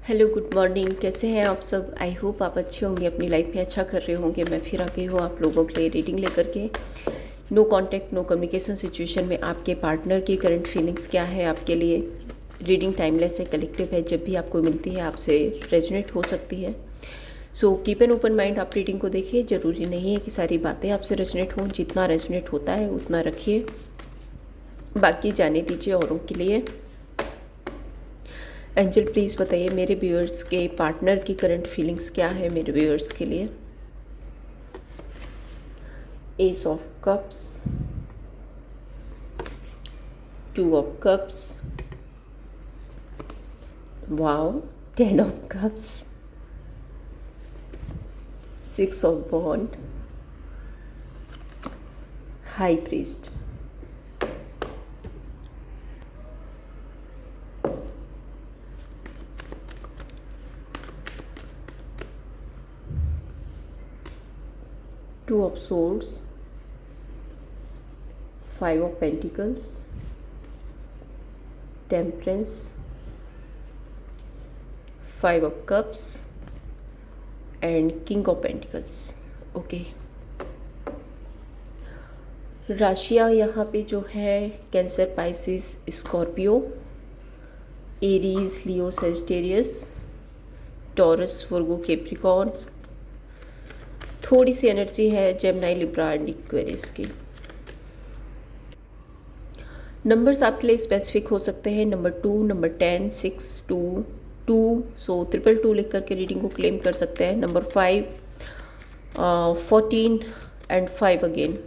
Hello, good morning. कैसे हैं आप सब? आई होप आप अच्छे होंगे, अपनी लाइफ में अच्छा कर रहे होंगे। मैं फिर आ गई हूँ आप लोगों के लिए रीडिंग लेकर के। No contact, no communication situation में आपके पार्टनर की करंट फीलिंग्स क्या है आपके लिए। रीडिंग टाइमलेस है, कलेक्टिव है, जब भी आपको मिलती है आपसे रेजोनेट हो सकती है। So keep an open mind. आप रीडिंग को देखिए, ज़रूरी नहीं है कि सारी बातें आपसे रेजोनेट हों। जितना रेजोनेट होता है उतना रखिए, बाकी जाने दीजिए औरों के लिए। एंजल प्लीज़ बताइए मेरे व्यूअर्स के पार्टनर की करंट फीलिंग्स क्या है मेरे व्यूअर्स के लिए। S of cups, two of cups, wow, 10 of cups, 6 of bond, high priest. Two of swords, 5 of pentacles, temperance, 5 of cups and king of pentacles। Okay, राशियाँ यहाँ पे जो है Cancer, Pisces, Scorpio, Aries, Leo, Sagittarius, Taurus, Virgo, Capricorn. थोड़ी सी energy है Gemini, Libra and Aquarius की। Numbers आपके लिए स्पेसिफिक हो सकते हैं, नंबर 2, नंबर 10, 6, 2, 2, सो 222 लिख करके रीडिंग को क्लेम कर सकते हैं। Number 5, 14 and 5 again.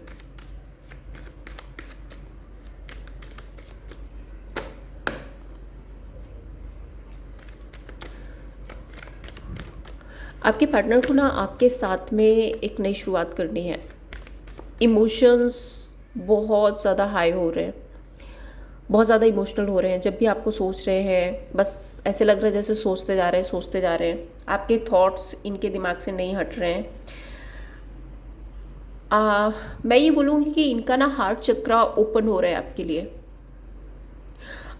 आपके पार्टनर को ना आपके साथ में एक नई शुरुआत करनी है। इमोशंस बहुत ज़्यादा हाई हो रहे हैं, बहुत ज़्यादा इमोशनल हो रहे हैं। जब भी आपको सोच रहे हैं, बस ऐसे लग रहा है जैसे सोचते जा रहे हैं, सोचते जा रहे हैं। आपके थॉट्स इनके दिमाग से नहीं हट रहे हैं। मैं ये बोलूँगी कि इनका ना हार्ट चक्रा ओपन हो रहा है आपके लिए।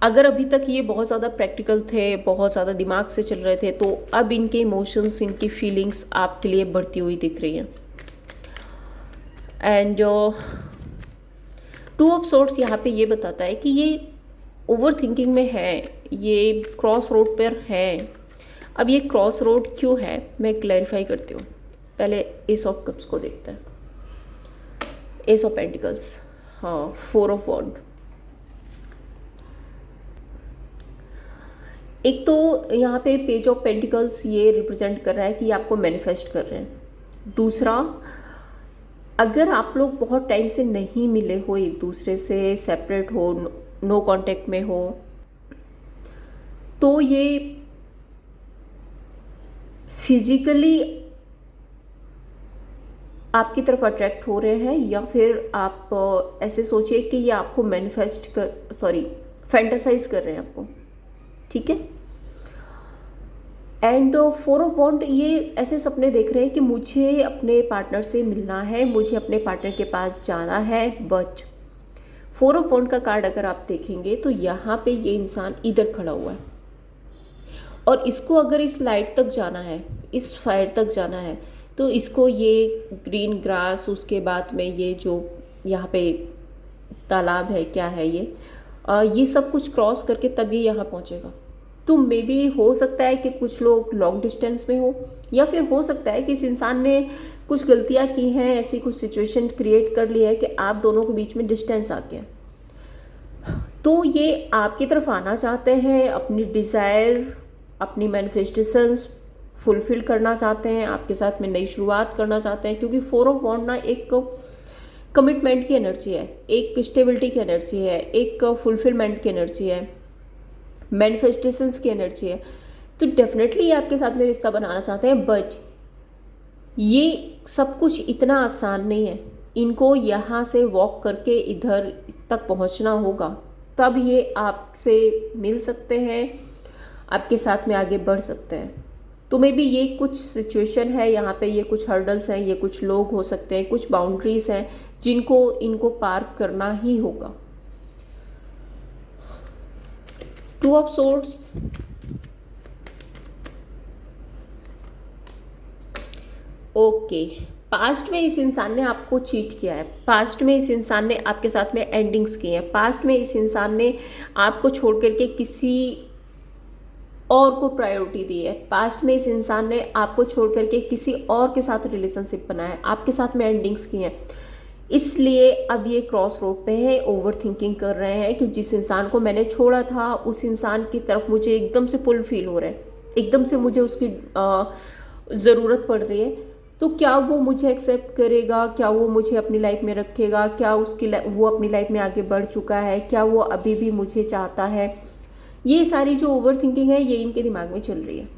अगर अभी तक ये बहुत ज़्यादा प्रैक्टिकल थे, बहुत ज़्यादा दिमाग से चल रहे थे, तो अब इनके इमोशंस, इनकी फीलिंग्स आपके लिए बढ़ती हुई दिख रही हैं। एंड टू ऑफ सोर्ट्स यहाँ पे ये बताता है कि ये ओवर थिंकिंग में है, ये क्रॉस रोड पर है। अब ये क्रॉस रोड क्यों है मैं क्लैरिफाई करती हूँ। पहले एस ऑफ कप्स को देखते हैं। एस ऑफ पेंटिकल्स, हाँ, 4 ऑफ वॉन्ड। एक तो यहाँ पे पेज ऑफ पेंटिकल्स ये रिप्रेजेंट कर रहा है कि आपको मैनिफेस्ट कर रहे हैं। दूसरा, अगर आप लोग बहुत टाइम से नहीं मिले हो, एक दूसरे से सेपरेट हो, नो कांटेक्ट में हो, तो ये फिजिकली आपकी तरफ अट्रैक्ट हो रहे हैं, या फिर आप ऐसे सोचिए कि ये आपको फैंटासाइज कर रहे हैं आपको, ठीक है। एंड 4 ऑफ वॉन्ड, ये ऐसे सपने देख रहे हैं कि मुझे अपने पार्टनर से मिलना है, मुझे अपने पार्टनर के पास जाना है। बट 4 ऑफ वॉन्ड का कार्ड अगर आप देखेंगे तो यहाँ पे ये इंसान इधर खड़ा हुआ है, और इसको अगर इस लाइट तक जाना है, इस फायर तक जाना है, तो इसको ये ग्रीन ग्रास, उसके बाद में ये जो यहाँ पे तालाब है, क्या है ये सब कुछ क्रॉस करके तब ये यहाँ पहुँचेगा। तो मे बी हो सकता है कि कुछ लोग लॉन्ग डिस्टेंस में हो, या फिर हो सकता है कि इस इंसान ने कुछ गलतियाँ की हैं, ऐसी कुछ सिचुएशन क्रिएट कर ली है कि आप दोनों के बीच में डिस्टेंस आ गया। तो ये आपकी तरफ आना चाहते हैं, अपनी डिज़ायर, अपनी मैनिफेस्टेशंस फुलफिल करना चाहते हैं, आपके साथ में नई शुरुआत करना चाहते हैं। क्योंकि 4 ऑफ वॉन्ड ना एक कमिटमेंट की एनर्जी है, एक स्टेबिलिटी की एनर्जी है, एक फुलफिलमेंट की एनर्जी है, मैनिफेस्टेशंस की एनर्जी है। तो डेफिनेटली ये आपके साथ में रिश्ता बनाना चाहते हैं, बट ये सब कुछ इतना आसान नहीं है। इनको यहाँ से वॉक करके इधर तक पहुँचना होगा, तब ये आपसे मिल सकते हैं, आपके साथ में आगे बढ़ सकते हैं। तो मे बी ये कुछ सिचुएशन है यहाँ पे, ये कुछ हर्डल्स हैं, ये कुछ लोग हो सकते हैं, कुछ बाउंड्रीज हैं जिनको इनको पार करना ही होगा। 2 ऑफ सोर्ड्स, ओके, पास्ट में इस इंसान ने आपको चीट किया है, पास्ट में इस इंसान ने आपके साथ में एंडिंग्स की हैं, पास्ट में इस इंसान ने आपको छोड़ करके किसी और को प्रायोरिटी दी है, पास्ट में इस इंसान ने आपको छोड़ करके किसी और के साथ रिलेशनशिप बनाया है, आपके साथ में एंडिंग्स की हैं। इसलिए अब ये क्रॉस रोड पे है, ओवर थिंकिंग कर रहे हैं कि जिस इंसान को मैंने छोड़ा था उस इंसान की तरफ मुझे एकदम से पुल फील हो रहा है, एकदम से मुझे उसकी ज़रूरत पड़ रही है। तो क्या वो मुझे एक्सेप्ट करेगा, क्या वो मुझे अपनी लाइफ में रखेगा, क्या वो अपनी लाइफ में आगे बढ़ चुका है, क्या वो अभी भी मुझे चाहता है। ये सारी जो ओवर थिंकिंग है ये इनके दिमाग में चल रही है।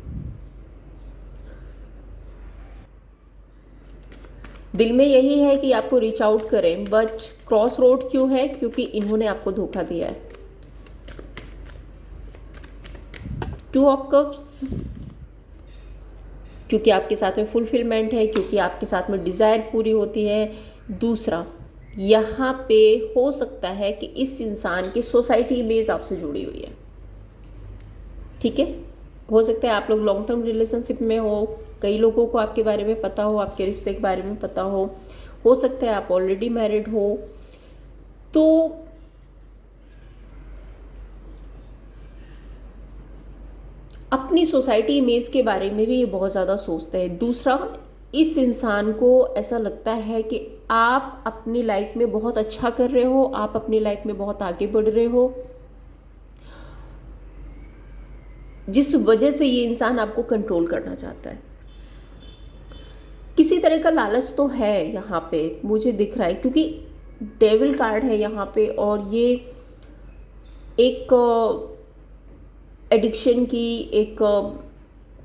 दिल में यही है कि आपको रीच आउट करें, बट क्रॉस रोड क्यों है? क्योंकि इन्होंने आपको धोखा दिया है। 2 ऑफ कप्स, क्योंकि आपके साथ में फुलफिलमेंट है, क्योंकि आपके साथ में डिज़ायर पूरी होती है। दूसरा, यहाँ पे हो सकता है कि इस इंसान की सोसाइटी इमेज आपसे जुड़ी हुई है, ठीक है। हो सकता है आप लोग लॉन्ग टर्म रिलेशनशिप में हो, कई लोगों को आपके बारे में पता हो, आपके रिश्ते के बारे में पता हो सकता है आप ऑलरेडी मैरिड हो। तो अपनी सोसाइटी इमेज के बारे में भी ये बहुत ज़्यादा सोचते हैं। दूसरा, इस इंसान को ऐसा लगता है कि आप अपनी लाइफ में बहुत अच्छा कर रहे हो, आप अपनी लाइफ में बहुत आगे बढ़ रहे हो, जिस वजह से ये इंसान आपको कंट्रोल करना चाहता है। किसी तरह का लालच तो है यहाँ पे, मुझे दिख रहा है, क्योंकि डेविल कार्ड है यहाँ पे और ये एक एडिक्शन की, एक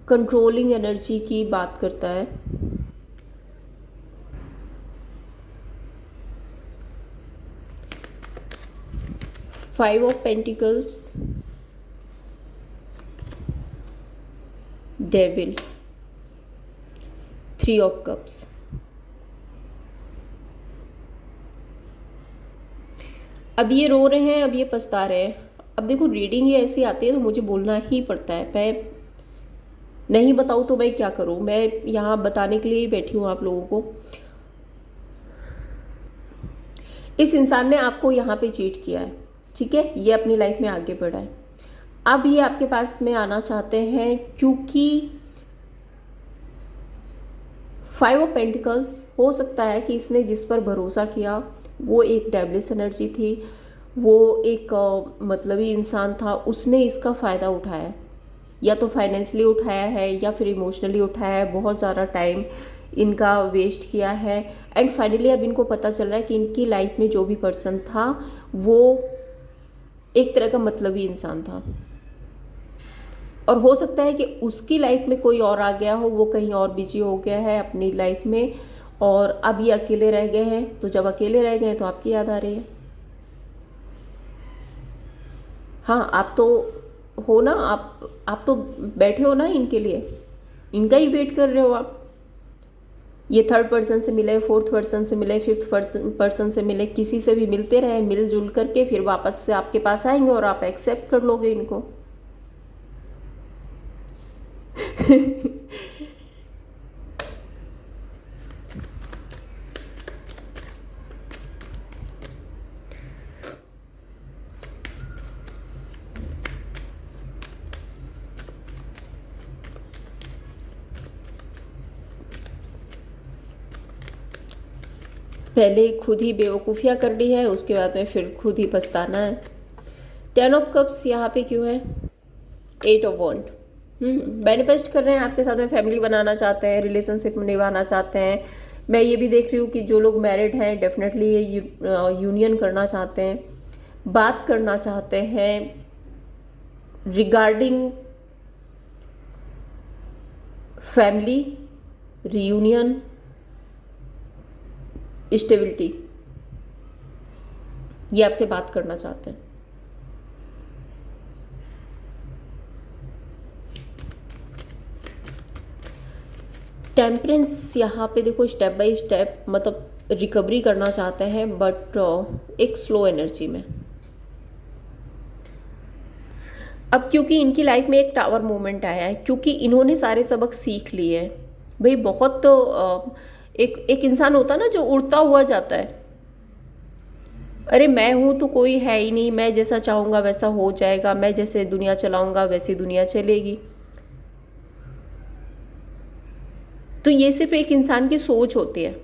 कंट्रोलिंग एनर्जी की बात करता है। Five of pentacles, devil, 3 of cups. अब ये रो रहे हैं, अब ये पछता रहे हैं। अब देखो, रीडिंग ये ऐसी आती है तो मुझे बोलना ही पड़ता है। मैं नहीं बताऊँ तो मैं क्या करूँ, मैं यहाँ बताने के लिए ही बैठी हूँ आप लोगों को। इस इंसान ने आपको यहाँ पे चीट किया है, ठीक है, ये अपनी लाइफ में आगे बढ़ा है। अब ये आपके पास में आना चाहते हैं क्योंकि 5 ऑफ पेंटिकल्स, हो सकता है कि इसने जिस पर भरोसा किया वो एक डेविलिश एनर्जी थी, वो एक मतलबी इंसान था, उसने इसका फ़ायदा उठाया, या तो फाइनेंशियली उठाया है या फिर इमोशनली उठाया है, बहुत ज़्यादा टाइम इनका वेस्ट किया है। एंड फाइनली अब इनको पता चल रहा है कि इनकी लाइफ में जो भी पर्सन था वो एक तरह का मतलबी इंसान था, और हो सकता है कि उसकी लाइफ में कोई और आ गया हो, वो कहीं और बिजी हो गया है अपनी लाइफ में, और अब ये अकेले रह गए हैं। तो जब अकेले रह गए हैं तो आपकी याद आ रही है। हाँ, आप तो हो ना, आप तो बैठे हो ना इनके लिए, इनका ही वेट कर रहे हो आप। ये 3rd पर्सन से मिले, 4th पर्सन से मिले, 5th पर्सन से मिले, किसी से भी मिलते रहे, मिलजुल करके फिर वापस से आपके पास आएंगे और आप एक्सेप्ट कर लोगे इनको। पहले खुद ही बेवकूफ़ियाँ करनी है, उसके बाद में फिर खुद ही पछताना है। 10 ऑफ कप्स यहाँ पे क्यों है? 8 ऑफ वॉन्ड, मैनिफेस्ट कर रहे हैं, आपके साथ में फैमिली बनाना चाहते हैं, रिलेशनशिप निभाना चाहते हैं। मैं ये भी देख रही हूँ कि जो लोग मैरिड हैं डेफिनेटली ये यूनियन करना चाहते हैं, बात करना चाहते हैं रिगार्डिंग फैमिली, रियूनियन, स्टेबिलिटी। ये आपसे बात करना चाहते हैं। टेम्परेंस यहाँ पे देखो, स्टेप बाय स्टेप मतलब रिकवरी करना चाहते हैं, बट एक स्लो एनर्जी में। अब क्योंकि इनकी लाइफ में एक टावर मोमेंट आया है, क्योंकि इन्होंने सारे सबक सीख लिए हैं, भाई बहुत तो एक एक इंसान होता है ना जो उड़ता हुआ जाता है, अरे मैं हूँ तो कोई है ही नहीं, मैं जैसा चाहूँगा वैसा हो जाएगा, मैं जैसे दुनिया चलाऊँगा वैसी दुनिया चलेगी। तो ये सिर्फ एक इंसान की सोच होती है,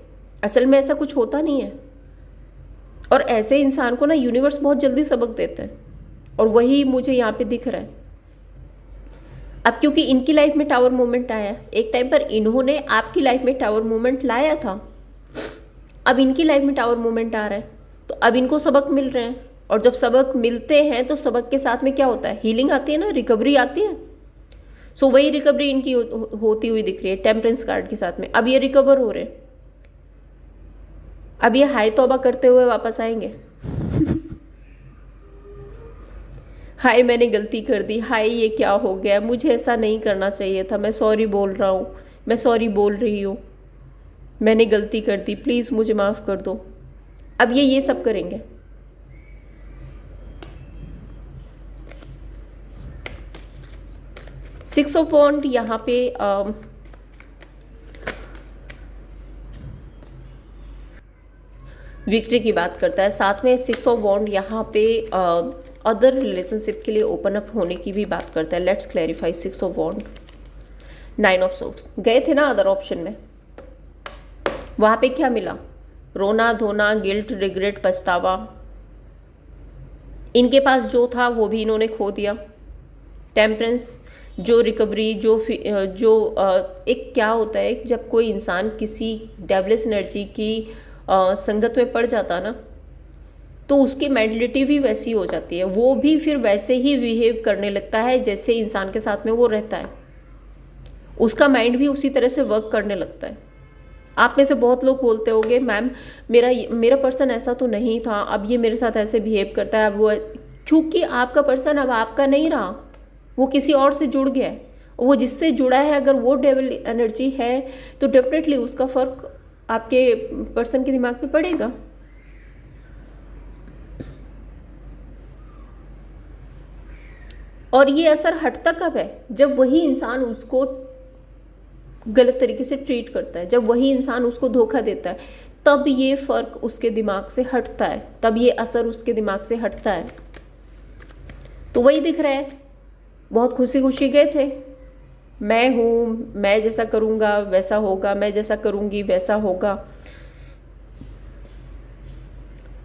असल में ऐसा कुछ होता नहीं है। और ऐसे इंसान को ना यूनिवर्स बहुत जल्दी सबक देता है, और वही मुझे यहाँ पे दिख रहा है। अब क्योंकि इनकी लाइफ में टावर मोमेंट आया, एक टाइम पर इन्होंने आपकी लाइफ में टावर मोमेंट लाया था, अब इनकी लाइफ में टावर मोमेंट आ रहा है, तो अब इनको सबक मिल रहे हैं। और जब सबक मिलते हैं तो सबक के साथ में क्या होता है, हीलिंग आती है ना, रिकवरी आती है। सो वही रिकवरी इनकी होती हुई दिख रही है टेम्परेंस कार्ड के साथ में। अब ये रिकवर हो रहे हैं, अब ये हाय तौबा करते हुए वापस आएंगे। हाय मैंने गलती कर दी, हाय ये क्या हो गया, मुझे ऐसा नहीं करना चाहिए था, मैं सॉरी बोल रहा हूँ, मैं सॉरी बोल रही हूँ, मैंने गलती कर दी, प्लीज़ मुझे माफ़ कर दो। अब ये सब करेंगे। सिक्स ऑफ वॉन्ड यहाँ पे विक्ट्री की बात करता है, साथ में सिक्स ऑफ वॉन्ड यहाँ पे अदर रिलेशनशिप के लिए ओपन अप होने की भी बात करता है। Let's clarify six of wand. Nine of swords, गए थे ना अदर ऑप्शन में, वहाँ पे क्या मिला, रोना धोना, गिल्ट, रिग्रेट, पछतावा। इनके पास जो था वो भी इन्होंने खो दिया। टेम्परेंस, जो रिकवरी, जो एक क्या होता है जब कोई इंसान किसी डेवलस एनर्जी की संगत में पड़ जाता ना, तो उसकी मेंटलिटी भी वैसी हो जाती है, वो भी फिर वैसे ही बिहेव करने लगता है जैसे इंसान के साथ में वो रहता है, उसका माइंड भी उसी तरह से वर्क करने लगता है। आप में से बहुत लोग बोलते होंगे मैम मेरा पर्सन ऐसा तो नहीं था, अब ये मेरे साथ ऐसे बिहेव करता है, अब वो क्योंकि आपका पर्सन अब आपका नहीं रहा, वो किसी और से जुड़ गया है। वो जिससे जुड़ा है अगर वो डेविल एनर्जी है तो डेफिनेटली उसका फर्क आपके पर्सन के दिमाग पे पड़ेगा। और ये असर हटता कब है, जब वही इंसान उसको गलत तरीके से ट्रीट करता है, जब वही इंसान उसको धोखा देता है, तब ये फर्क उसके दिमाग से हटता है, तब ये असर उसके दिमाग से हटता है। तो वही दिख रहा है, बहुत खुशी खुशी गए थे, मैं हूँ, मैं जैसा करूँगा वैसा होगा, मैं जैसा करूँगी वैसा होगा,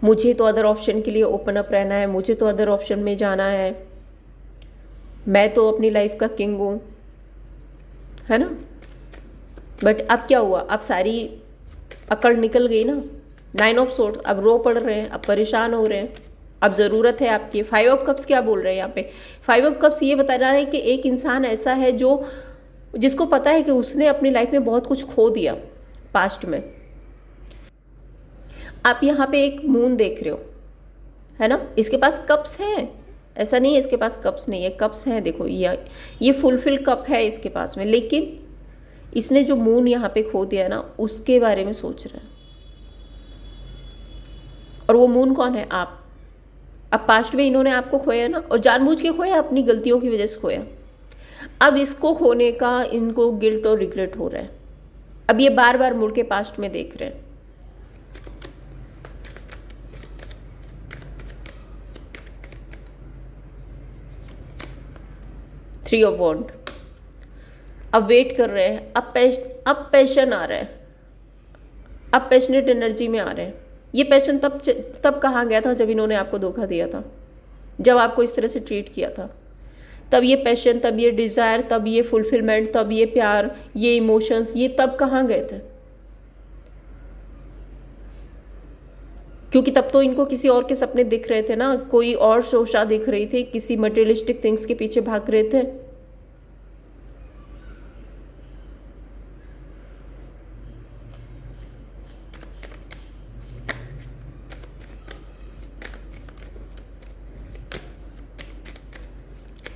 मुझे तो अदर ऑप्शन के लिए ओपन अप रहना है, मुझे तो अदर ऑप्शन में जाना है, मैं तो अपनी लाइफ का किंग हूँ, है ना। बट अब क्या हुआ, अब सारी अकड़ निकल गई ना। नाइन ऑफ सोर्ड्स, अब रो पड़ रहे हैं, अब परेशान हो रहे हैं, अब ज़रूरत है आपकी। फाइव ऑफ कप्स क्या बोल रहे हैं यहाँ पे, फाइव ऑफ कप्स ये बता रहा है कि एक इंसान ऐसा है जिसको पता है कि उसने अपनी लाइफ में बहुत कुछ खो दिया पास्ट में। आप यहाँ पे एक मून देख रहे हो, है ना, इसके पास कप्स हैं, ऐसा नहीं है इसके पास कप्स नहीं है, कप्स हैं। देखो ये फुलफिल कप है इसके पास में, लेकिन इसने जो मून यहाँ पे खो दिया ना उसके बारे में सोच रहा है। और वो मून कौन है, आप। अब पास्ट में इन्होंने आपको खोया ना, और जानबूझ के खोया, अपनी गलतियों की वजह से खोया। अब इसको खोने का इनको गिल्ट और रिग्रेट हो रहा है। अब ये बार बार मुड़ के पास्ट में देख रहे हैं। थ्री ऑफ वॉन्ड, अब वेट कर रहे हैं, अब पैशन आ रहा है, अब पैशनेट एनर्जी में आ रहे हैं। ये पैशन तब कहाँ गया था, जब इन्होंने आपको धोखा दिया था, जब आपको इस तरह से ट्रीट किया था, तब ये पैशन, तब ये डिज़ायर, तब ये फुलफिलमेंट, तब ये प्यार, ये इमोशंस, ये तब कहाँ गए थे। क्योंकि तब तो इनको किसी और के सपने दिख रहे थे ना, कोई और सोचा दिख रही थी, किसी मटेरियलिस्टिक थिंग्स के पीछे भाग रहे थे।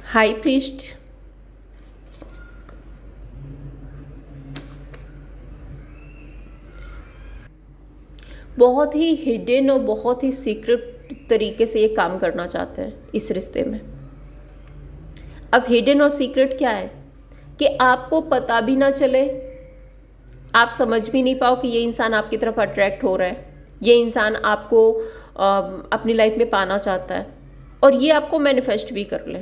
हाई प्रीस्ट, बहुत ही हिडन और बहुत ही सीक्रेट तरीके से ये काम करना चाहते हैं इस रिश्ते में। अब हिडन और सीक्रेट क्या है कि आपको पता भी ना चले आप समझ भी नहीं पाओ कि ये इंसान आपकी तरफ अट्रैक्ट हो रहा है, ये इंसान आपको अपनी लाइफ में पाना चाहता है, और ये आपको मैनिफेस्ट भी कर ले।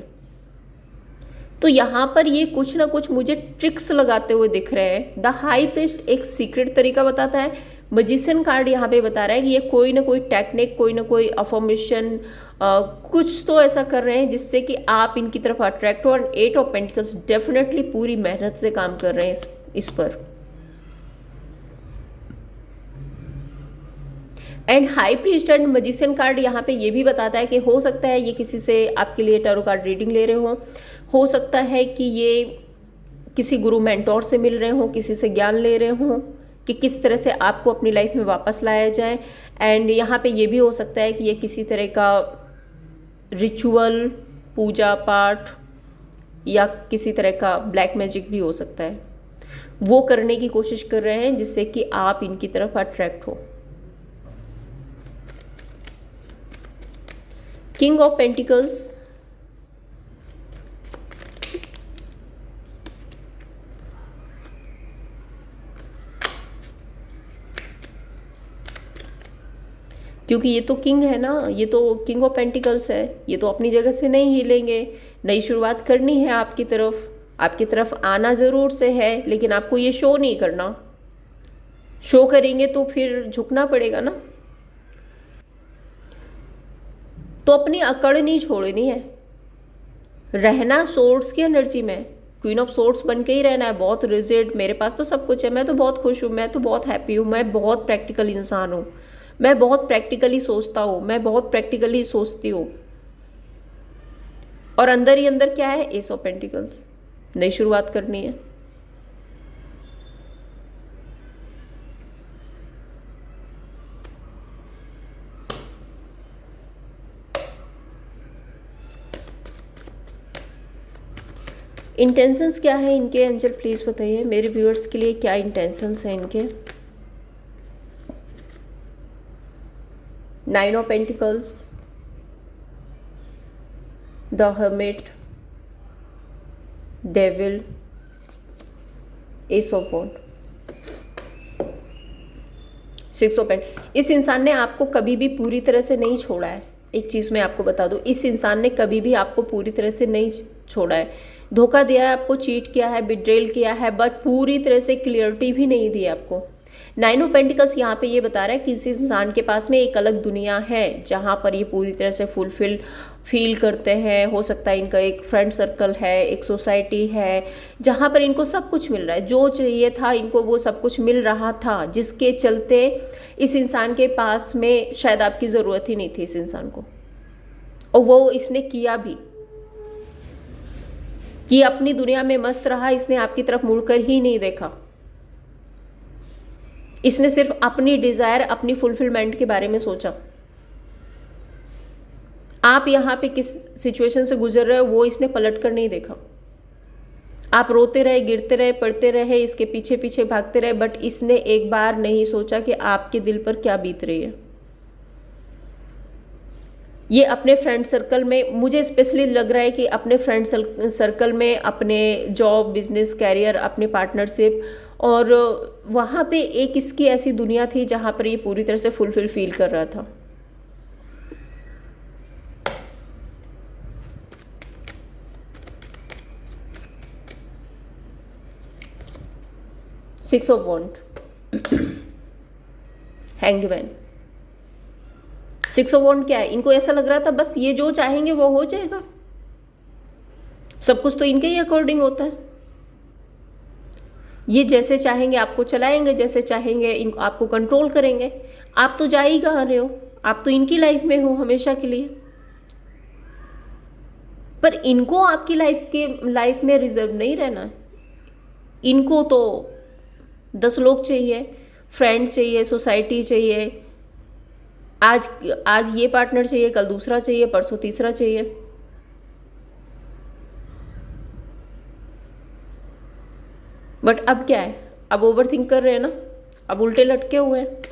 तो यहाँ पर ये कुछ ना कुछ मुझे ट्रिक्स लगाते हुए दिख रहे हैं। द हाई प्रीस्ट एक सीक्रेट तरीका बताता है, मजिशियन कार्ड यहाँ पे बता रहा है कि ये कोई ना कोई टेक्निक, कोई ना कोई अफर्मेशन, कुछ तो ऐसा कर रहे हैं जिससे कि आप इनकी तरफ अट्रैक्ट हो। एंड 8 ऑफ पेंटिकल्स डेफिनेटली पूरी मेहनत से काम कर रहे हैं इस पर। And high priest and magician card यहाँ पे ये भी बताता है कि हो सकता है ये किसी से आपके लिए टैरो कार्ड रीडिंग ले रहे हो सकता है कि ये किसी गुरु मेंटोर से मिल रहे हो, किसी से ज्ञान ले रहे हो कि किस तरह से आपको अपनी लाइफ में वापस लाया जाए। एंड यहाँ पे ये भी हो सकता है कि ये किसी तरह का रिचुअल, पूजा पाठ या किसी तरह का ब्लैक मैजिक भी हो सकता है, वो करने की कोशिश कर रहे हैं जिससे कि आप इनकी तरफ अट्रैक्ट हो। किंग ऑफ पेंटिकल्स, क्योंकि ये तो किंग है ना, ये तो किंग ऑफ पेंटिकल्स है, ये तो अपनी जगह से नहीं हिलेंगे। नई शुरुआत करनी है आपकी तरफ आना ज़रूर से है, लेकिन आपको ये शो नहीं करना। शो करेंगे तो फिर झुकना पड़ेगा ना। तो अपनी अकड़ नहीं छोड़नी है, रहना सोर्स की एनर्जी में, क्वीन ऑफ सोर्स बन के ही रहना है। बहुत रिजिड, मेरे पास तो सब कुछ है, मैं तो बहुत खुश हूँ, मैं तो बहुत हैप्पी हूँ, मैं बहुत प्रैक्टिकल इंसान हूँ, मैं बहुत प्रैक्टिकली सोचता हूँ, मैं बहुत प्रैक्टिकली सोचती हूँ। और अंदर ही अंदर क्या है, एस ऑफ पेंटिकल्स, नई शुरुआत करनी है। इंटेंशंस क्या है इनके, एंजल प्लीज बताइए मेरे व्यूअर्स के लिए, क्या इंटेंशंस हैं इनके। 9 of pentacles, the hermit, devil, ace of wand, 6 of pent. इस इंसान ने आपको कभी भी पूरी तरह से नहीं छोड़ा है। एक चीज़ मैं आपको बता दूं, इस इंसान ने कभी भी आपको पूरी तरह से नहीं छोड़ा है। धोखा दिया है आपको, चीट किया है, बिट्रेल किया है, बट पूरी तरह से क्लियरिटी भी नहीं दी आपको। 9 ऑफ पेंटिकल्स यहाँ पे ये बता रहा है कि इस इंसान के पास में एक अलग दुनिया है जहाँ पर ये पूरी तरह से फुलफिल फील करते हैं। हो सकता है इनका एक फ्रेंड सर्कल है, एक सोसाइटी है जहाँ पर इनको सब कुछ मिल रहा है, जो चाहिए था इनको वो सब कुछ मिल रहा था, जिसके चलते इस इंसान के पास में शायद आपकी ज़रूरत ही नहीं थी इस इंसान को, और वो इसने किया भी कि अपनी दुनिया में मस्त रहा। इसने आपकी तरफ मुड़कर ही नहीं देखा, इसने सिर्फ अपनी डिजायर, अपनी फुलफिलमेंट के बारे में सोचा। आप यहाँ पे किस सिचुएशन से गुजर रहे हो वो इसने पलट कर नहीं देखा। आप रोते रहे, गिरते रहे, पड़ते रहे, इसके पीछे पीछे भागते रहे, बट इसने एक बार नहीं सोचा कि आपके दिल पर क्या बीत रही है। ये अपने फ्रेंड सर्कल में, मुझे स्पेशली लग रहा है कि अपने फ्रेंड सर्कल में, अपने जॉब, बिजनेस, कैरियर, अपने पार्टनरशिप, और वहाँ पे एक इसकी ऐसी दुनिया थी जहाँ पर ये पूरी तरह से फुलफिल फील कर रहा था। Six of wand, hanged man. 6 of wand क्या है, इनको ऐसा लग रहा था बस ये जो चाहेंगे वो हो जाएगा, सब कुछ तो इनके ही अकॉर्डिंग होता है। ये जैसे चाहेंगे आपको चलाएंगे, जैसे चाहेंगे इनको आपको कंट्रोल करेंगे। आप तो जा ही कहाँ रहे हो, आप तो इनकी लाइफ में हो हमेशा के लिए। पर इनको आपकी लाइफ में रिजर्व नहीं रहना है। इनको तो 10 लोग चाहिए, फ्रेंड चाहिए, सोसाइटी चाहिए, आज ये पार्टनर चाहिए, कल दूसरा चाहिए, परसों तीसरा चाहिए। बट अब क्या है, अब ओवर थिंक कर रहे हैं ना, अब उल्टे लटके हुए हैं।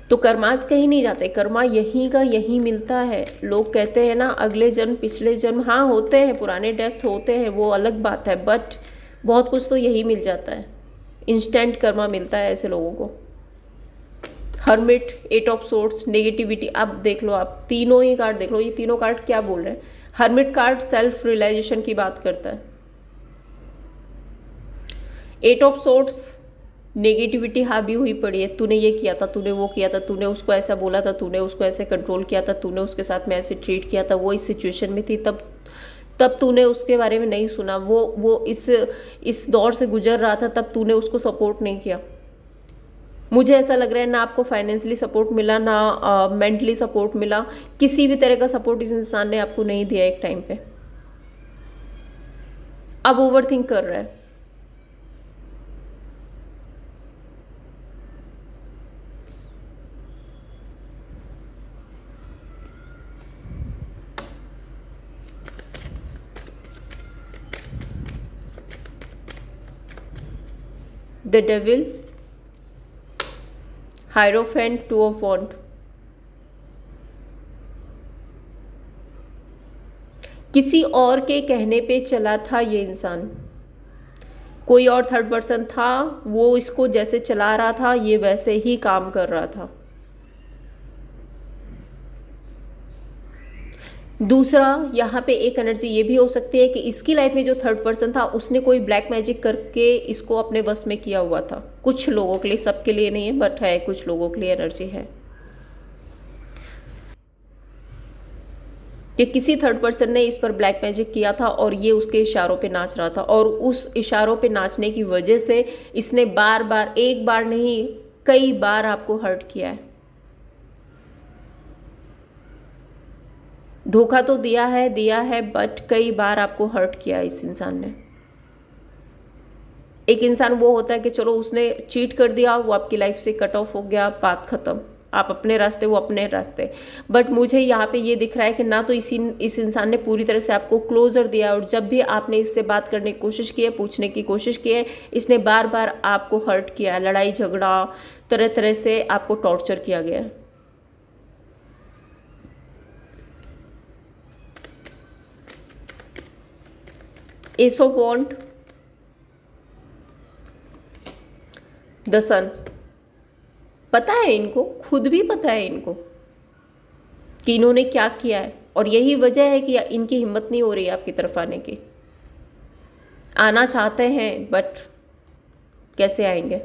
तो कर्मास कहीं नहीं जाते, कर्मा यहीं का यहीं मिलता है। लोग कहते हैं ना अगले जन्म, पिछले जन्म, हाँ होते हैं, पुराने डेथ होते हैं, वो अलग बात है, बट बहुत कुछ तो यही मिल जाता है इंस्टेंट कर्मा मिलता है ऐसे लोगों को। Hermit, 8 of swords, negativity. अब देख लो, आप तीनों ही कार्ड देख लो, ये तीनों कार्ड क्या बोल रहे हैं। हर्मिट कार्ड सेल्फ रियलाइजेशन की बात करता है। 8 ऑफ सोर्ड्स, नेगेटिविटी हावी हुई पड़ी है। तूने ये किया था, तूने वो किया था, तूने उसको ऐसा बोला था, तूने उसको ऐसे कंट्रोल किया था, तूने उसके साथ में ऐसे ट्रीट किया था, वो इस सिचुएशन में थी, तब तूने उसके बारे में नहीं सुना। वो इस दौर से गुजर रहा था, तब तूने उसको सपोर्ट नहीं किया। मुझे ऐसा लग रहा है ना आपको फाइनेंशियली सपोर्ट मिला, ना मेंटली सपोर्ट मिला, किसी भी तरह का सपोर्ट इस इंसान ने आपको नहीं दिया एक टाइम पे। अब ओवरथिंक कर रहा है। द डेविल, हायरोफेंट, 2 ऑफ वॉन्ड। किसी और के कहने पे चला था ये इंसान, कोई और थर्ड पर्सन था, वो इसको जैसे चला रहा था ये वैसे ही काम कर रहा था। दूसरा, यहाँ पे एक एनर्जी ये भी हो सकती है कि इसकी लाइफ में जो थर्ड पर्सन था उसने कोई ब्लैक मैजिक करके इसको अपने बस में किया हुआ था। कुछ लोगों के लिए, सबके लिए नहीं है, बट है कुछ लोगों के लिए एनर्जी है कि किसी थर्ड पर्सन ने इस पर ब्लैक मैजिक किया था और ये उसके इशारों पे नाच रहा था, और उस इशारों पे नाचने की वजह से इसने बार बार, एक बार नहीं कई बार आपको हर्ट किया है। धोखा तो दिया है बट कई बार आपको हर्ट किया इस इंसान ने। एक इंसान वो होता है कि चलो उसने चीट कर दिया, वो आपकी लाइफ से कट ऑफ हो गया, बात खत्म, आप अपने रास्ते, वो अपने रास्ते। बट मुझे यहाँ पे ये दिख रहा है कि ना तो इस इंसान ने पूरी तरह से आपको क्लोजर दिया, और जब भी आपने इससे बात करने की कोशिश की है, पूछने की कोशिश की है, इसने बार बार आपको हर्ट किया है। लड़ाई झगड़ा, तरह तरह से आपको टॉर्चर किया गया है। एस ऑफ वॉन्ड, द सन। पता है इनको, खुद भी पता है इनको कि इन्होंने क्या किया है, और यही वजह है कि इनकी हिम्मत नहीं हो रही है आपकी तरफ आने की। आना चाहते हैं बट कैसे आएंगे।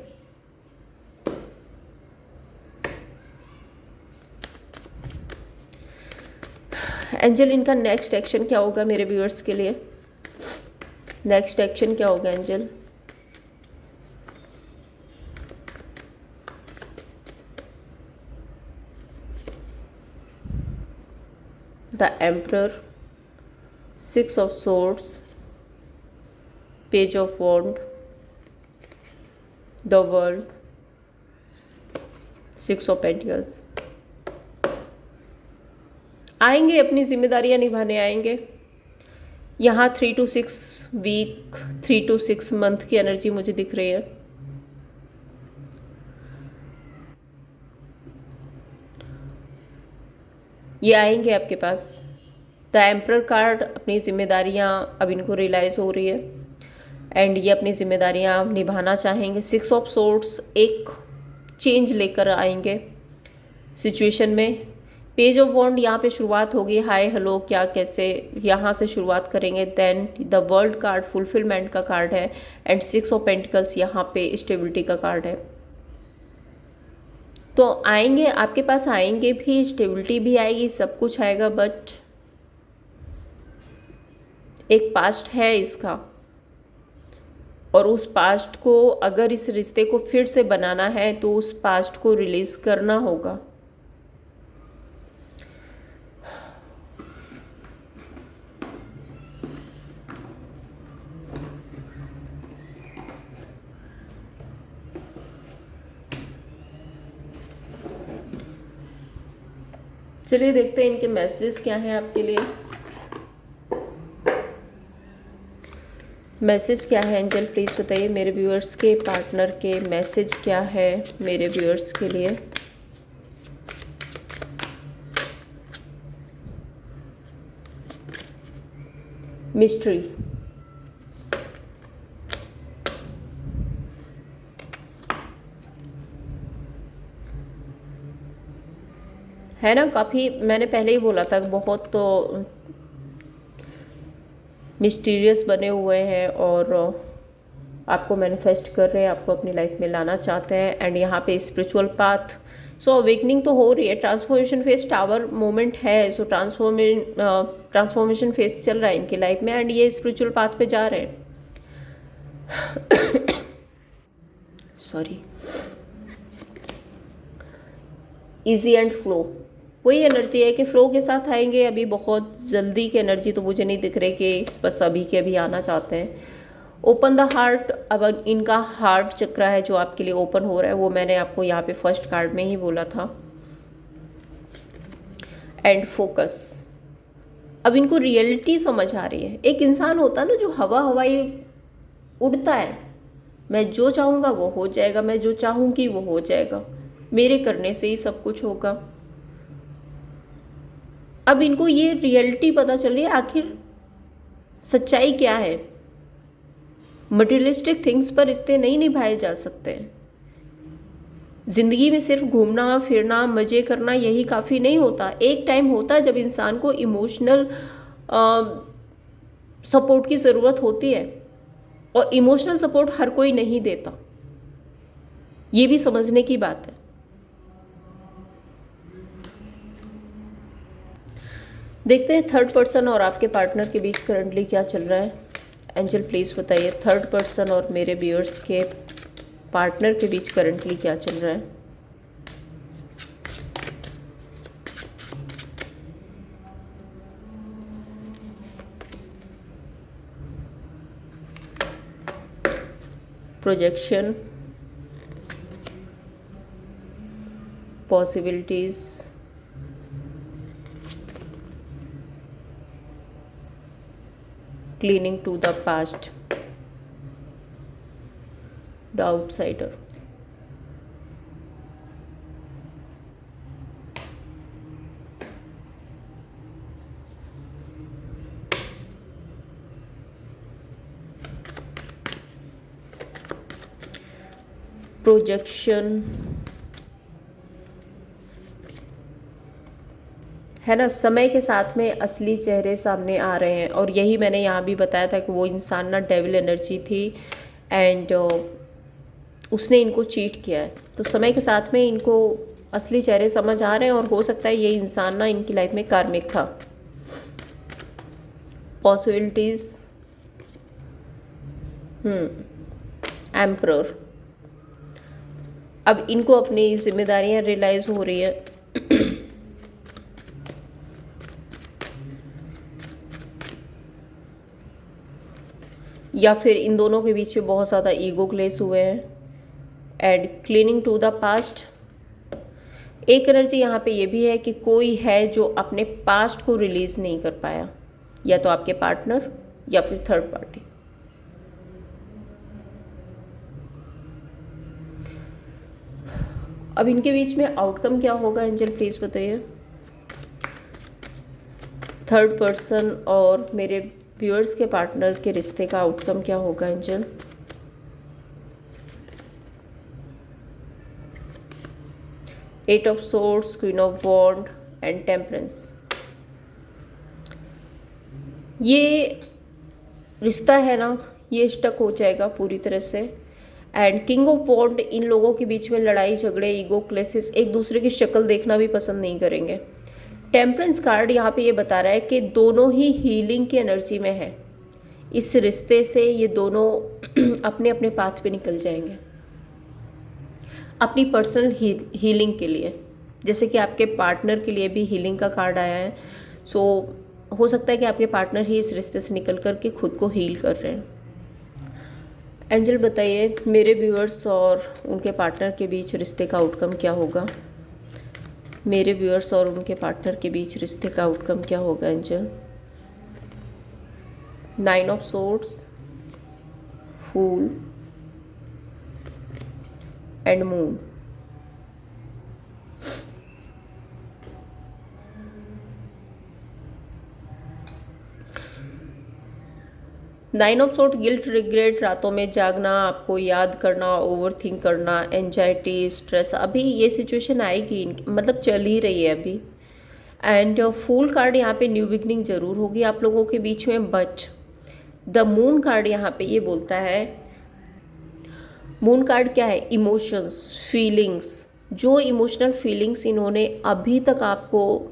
एंजल, इनका नेक्स्ट एक्शन क्या होगा मेरे व्यूअर्स के लिए? नेक्स्ट एक्शन क्या होगा angel? The emperor, 6 of swords, page of wand, the world, 6 of pentacles. आएंगे, अपनी जिम्मेदारियां निभाने आएंगे। यहाँ 3 to 6 वीक, 3 to 6 मंथ की एनर्जी मुझे दिख रही है। ये आएंगे आपके पास। द एम्परर कार्ड, अपनी जिम्मेदारियां अब इनको रियलाइज़ हो रही है एंड ये अपनी जिम्मेदारियां निभाना चाहेंगे। 6 ऑफ सोर्ड्स, एक चेंज लेकर आएंगे सिचुएशन में। पेज ऑफ वॉन्ड, यहाँ पे शुरुआत होगी, हाय हेलो क्या कैसे, यहाँ से शुरुआत करेंगे। Then the world card fulfilment का कार्ड है, एंड 6 ऑफ पेंटिकल्स यहाँ पे स्टेबिलिटी का कार्ड है। तो आएंगे आपके पास, आएंगे भी, स्टेबिलिटी भी आएगी, सब कुछ आएगा, बट एक पास्ट है इसका, और उस पास्ट को अगर इस रिश्ते को फिर से बनाना है तो उस पास्ट को रिलीज करना होगा। चलिए देखते हैं इनके मैसेजेस क्या हैं आपके लिए। मैसेज क्या है एंजल, प्लीज़ बताइए। मेरे व्यूअर्स के पार्टनर के मैसेज क्या है मेरे व्यूअर्स के लिए? मिस्ट्री, है ना, काफ़ी मैंने पहले ही बोला था बहुत तो मिस्टीरियस बने हुए हैं और आपको मैनिफेस्ट कर रहे हैं, आपको अपनी लाइफ में लाना चाहते हैं। एंड यहाँ पे स्पिरिचुअल पाथ, सो अवेकनिंग तो हो रही है, ट्रांसफॉर्मेशन फेज टावर मोमेंट है, सो ट्रांसफॉर्मेशन फेज चल रहा है इनकी लाइफ में एंड ये स्पिरिचुअल पाथ पे जा रहे हैं। सॉरी, इजी एंड फ्लो, वही एनर्जी है कि फ्लो के साथ आएंगे। अभी बहुत जल्दी की एनर्जी तो मुझे नहीं दिख रही कि बस अभी के अभी आना चाहते हैं। ओपन द हार्ट, अब इनका हार्ट चक्र है जो आपके लिए ओपन हो रहा है, वो मैंने आपको यहाँ पे फर्स्ट कार्ड में ही बोला था। एंड फोकस, अब इनको रियलिटी समझ आ रही है। एक इंसान होता है ना जो हवाई उड़ता है, मैं जो चाहूँगा वो हो जाएगा, मैं जो चाहूँगी वो हो जाएगा, मेरे करने से ही सब कुछ होगा। अब इनको ये रियलिटी पता चल रही है, आखिर सच्चाई क्या है। मटेरियलिस्टिक थिंग्स पर रिश्ते नहीं निभाए जा सकते। जिंदगी में सिर्फ घूमना फिरना मज़े करना यही काफ़ी नहीं होता। एक टाइम होता है जब इंसान को इमोशनल सपोर्ट की ज़रूरत होती है और इमोशनल सपोर्ट हर कोई नहीं देता, ये भी समझने की बात है। देखते हैं थर्ड पर्सन और आपके पार्टनर के बीच करंटली क्या चल रहा है। एंजल प्लीज़ बताइए, थर्ड पर्सन और मेरे व्यूअर्स के पार्टनर के बीच करंटली क्या चल रहा है। Projection, possibilities, clinging to the past, the outsider, projection, है ना। समय के साथ में असली चेहरे सामने आ रहे हैं और यही मैंने यहाँ भी बताया था कि वो इंसान ना डेविल एनर्जी थी एंड उसने इनको चीट किया है। तो समय के साथ में इनको असली चेहरे समझ आ रहे हैं और हो सकता है ये इंसान ना इनकी लाइफ में कार्मिक था। पॉसिबिलिटीज, एम्परर, अब इनको अपनी जिम्मेदारियां रियलाइज हो रही है। या फिर इन दोनों के बीच में बहुत ज़्यादा ईगो क्लेश हुए हैं। And cleaning to the past, एक एनर्जी यहाँ पे ये भी है कि कोई है जो अपने पास्ट को रिलीज नहीं कर पाया, या तो आपके पार्टनर या फिर थर्ड पार्टी। अब इनके बीच में आउटकम क्या होगा एंजल प्लीज बताइए। थर्ड पर्सन और मेरे व्यूअर्स के पार्टनर के रिश्ते का आउटकम क्या होगा angel. Eight of swords, queen of wand and temperance, ये रिश्ता है ना ये स्टक हो जाएगा पूरी तरह से। एंड किंग ऑफ वॉन्ड, इन लोगों के बीच में लड़ाई झगड़े ईगो क्लेसेस, एक दूसरे की शक्ल देखना भी पसंद नहीं करेंगे। टेम्परेंस कार्ड यहाँ पे ये बता रहा है कि दोनों ही हीलिंग की एनर्जी में है। इस रिश्ते से ये दोनों अपने अपने पाथ पे निकल जाएंगे अपनी पर्सनल हीलिंग के लिए। जैसे कि आपके पार्टनर के लिए भी हीलिंग का कार्ड आया है, सो हो सकता है कि आपके पार्टनर ही इस रिश्ते से निकल कर के खुद को हील कर रहे हैं। एंजल बताइए मेरे व्यूअर्स और उनके पार्टनर के बीच रिश्ते का आउटकम क्या होगा। मेरे व्यूअर्स और उनके पार्टनर के बीच रिश्ते का आउटकम क्या होगा angel. 9 of swords, fool and moon. Nine of sword, guilt regret, रातों में जागना, आपको याद करना, ओवर थिंक करना, एंजाइटी, स्ट्रेस। अभी ये सिचुएशन आएगी, मतलब चल ही रही है अभी, एंड फूल कार्ड यहाँ पे न्यू बिगनिंग जरूर होगी आप लोगों के बीच में, बट द मून कार्ड यहाँ पे ये बोलता है, मून कार्ड क्या है, इमोशंस, फीलिंग्स, जो इमोशनल फीलिंग्स इन्होंने अभी तक आपको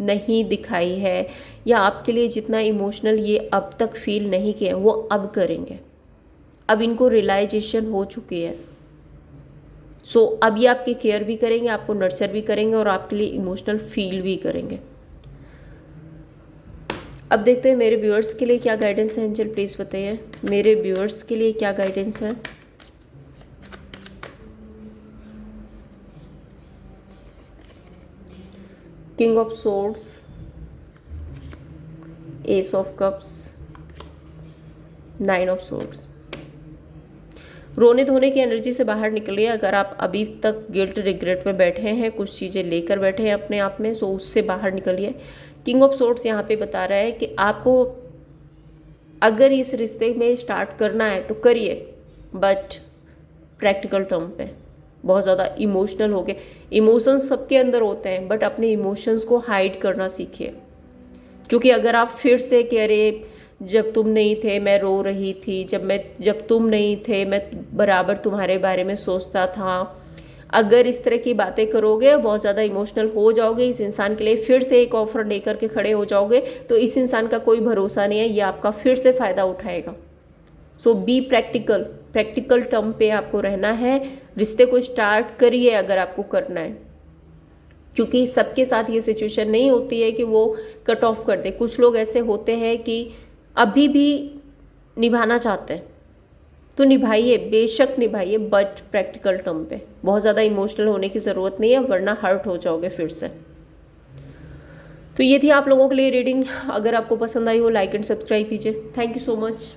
नहीं दिखाई है या आपके लिए जितना इमोशनल ये अब तक फील नहीं किए वो अब करेंगे। अब इनको रियलाइजेशन हो चुकी है। सो अब ये आपकी केयर भी करेंगे, आपको नर्चर भी करेंगे और आपके लिए इमोशनल फील भी करेंगे। अब देखते हैं मेरे व्यूअर्स के लिए क्या गाइडेंस है। एंजल प्लीज़ बताइए मेरे व्यूअर्स के लिए क्या गाइडेंस है। King of swords, S of cups, 9 of swords. रोने धोने की एनर्जी से बाहर निकलिए। अगर आप अभी तक गिल्ट रिग्रेट में बैठे हैं, कुछ चीज़ें लेकर बैठे हैं अपने आप में, सो उससे बाहर निकलिए। किंग ऑफ सोर्ड्स यहाँ पे बता रहा है कि आपको अगर इस रिश्ते में स्टार्ट करना है तो करिए, बट प्रैक्टिकल टर्म पे। बहुत ज़्यादा इमोशनल हो गए, इमोशंस सबके अंदर होते हैं, बट अपने इमोशंस को हाइड करना सीखिए। क्योंकि अगर आप फिर से कह रहे जब तुम नहीं थे मैं रो रही थी, जब तुम नहीं थे मैं बराबर तुम्हारे बारे में सोचता था, अगर इस तरह की बातें करोगे, बहुत ज़्यादा इमोशनल हो जाओगे, इस इंसान के लिए फिर से एक ऑफर लेकर के खड़े हो जाओगे, तो इस इंसान का कोई भरोसा नहीं है, ये आपका फिर से फ़ायदा उठाएगा। सो बी प्रैक्टिकल, प्रैक्टिकल टर्म पे आपको रहना है। रिश्ते को स्टार्ट करिए अगर आपको करना है, क्योंकि सबके साथ ये सिचुएशन नहीं होती है कि वो कट ऑफ कर दे। कुछ लोग ऐसे होते हैं कि अभी भी निभाना चाहते हैं, तो निभाइए, बेशक निभाइए, बट प्रैक्टिकल टर्म पे। बहुत ज़्यादा इमोशनल होने की ज़रूरत नहीं है, वरना हर्ट हो जाओगे फिर से। तो ये थी आप लोगों के लिए रीडिंग। अगर आपको पसंद आई हो लाइक एंड सब्सक्राइब कीजिए। Thank you so much.